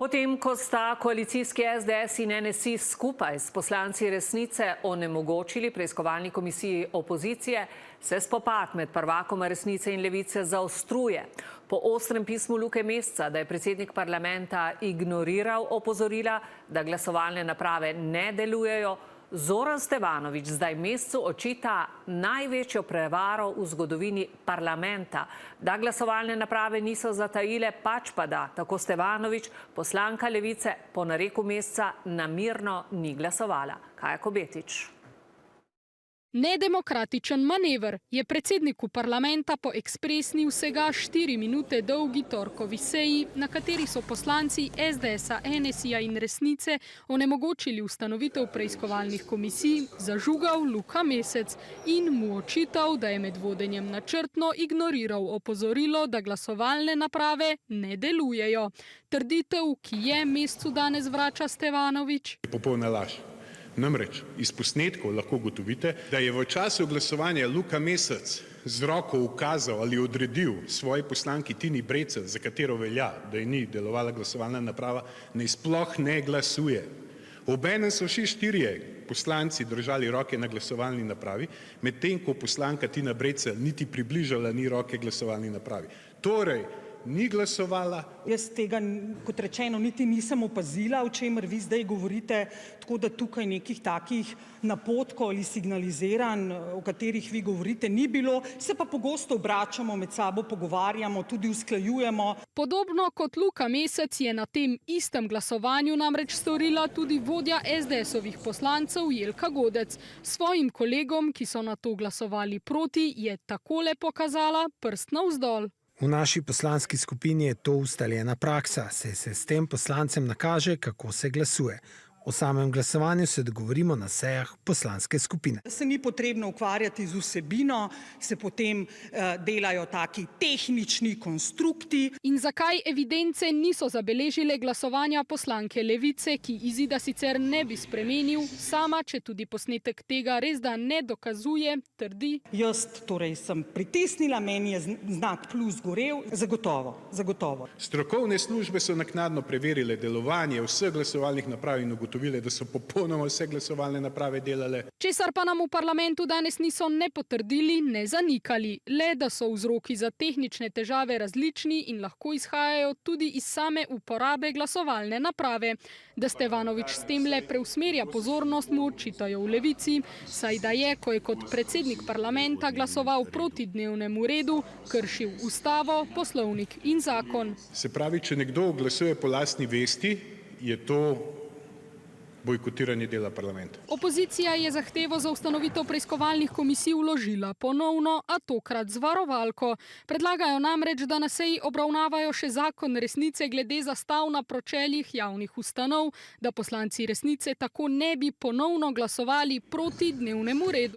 Potem, ko sta koalicijski SDS in NSI skupaj s poslanci Resnice onemogočili preiskovalni komisiji opozicije, se spopad med prvakoma Resnice in Levice zaostruje. Po ostrem pismu Luke Mesca, da je predsednik parlamenta ignoriral opozorila, da glasovalne naprave ne delujejo, Zoran Stevanović zdaj Mescu očita največjo prevaro v zgodovini parlamenta. Da glasovalne naprave niso zatajile, pač pa da, tako Stevanović, poslanka Levice, po nareku Mesca namerno ni glasovala. Kaja Kobetič. Nedemokratičen manever je predsedniku parlamenta po ekspresni vsega 4 minute dolgi torkovi seji, na kateri so poslanci SDS-a, NSI-ja in Resnice onemogočili ustanovitev preiskovalnih komisij, zažugal Luka Mesec in mu očital, da je med vodenjem načrtno ignoriral opozorilo, da glasovalne naprave ne delujejo. Trditev, ki je Mescu danes vrača Stevanović. Popolna laž. Namreč, iz posnetkov lahko ugotovite, da je v času glasovanja Luka Mesec z roko ukazal ali odredil svoji poslanki Tini Brecelj, za katero velja, da je ni delovala glasovalna naprava, naj sploh ne glasuje. Obenem so vsi 4 poslanci držali roke na glasovalni napravi, medtem ko poslanka Tina Brecelj niti približala ni roke glasovalni napravi. Torej, ni glasovala. Jaz tega, kot rečeno, niti nisem opazila, o čemer vi zdaj govorite, tako da tukaj nekih takih napotkov ali signaliziranj, o katerih vi govorite, ni bilo. Se pa pogosto obračamo, med sabo pogovarjamo, tudi usklajujemo. Podobno kot Luka Mesec je na tem istem glasovanju namreč storila tudi vodja SDS-ovih poslancev Jelka Godec. Svojim kolegom, ki so na to glasovali proti, je takole pokazala prst navzdol. V naši poslanski skupini je to ustaljena praksa, saj se s tem poslancem nakaže, kako se glasuje. O samem glasovanju se dogovorimo na sejah poslanske skupine. Se ni potrebno ukvarjati z vsebino, se potem delajo taki tehnični konstrukti. In zakaj evidence niso zabeležile glasovanja poslanke Levice, ki izida sicer ne bi spremenil, sama, če tudi posnetek tega res da ne dokazuje, trdi. Jaz torej sem pritisnila, meni je znak plus gorel, zagotovo. Strokovne službe so naknadno preverile delovanje vseh glasovalnih naprav in ugotovile, da so popolnoma vse glasovalne naprave delale. Česar pa nam v parlamentu danes niso ne potrdili, ne zanikali, le da so vzroki za tehnične težave različni in lahko izhajajo tudi iz same uporabe glasovalne naprave. Da Stevanović s tem le preusmerja pozornost, mu očitajo v Levici, saj da je, ko je kot predsednik parlamenta glasoval proti dnevnemu redu, kršil ustavo, poslovnik in zakon. Se pravi, če nekdo glasuje po lastni vesti, je to bojkotiranje dela parlamenta. Opozicija je zahtevo za ustanovitev preiskovalnih komisij vložila ponovno, a tokrat z varovalko. Predlagajo namreč, da na seji obravnavajo še zakon Resnice glede zastav na pročeljih javnih ustanov, da poslanci Resnice tako ne bi ponovno glasovali proti dnevnemu redu.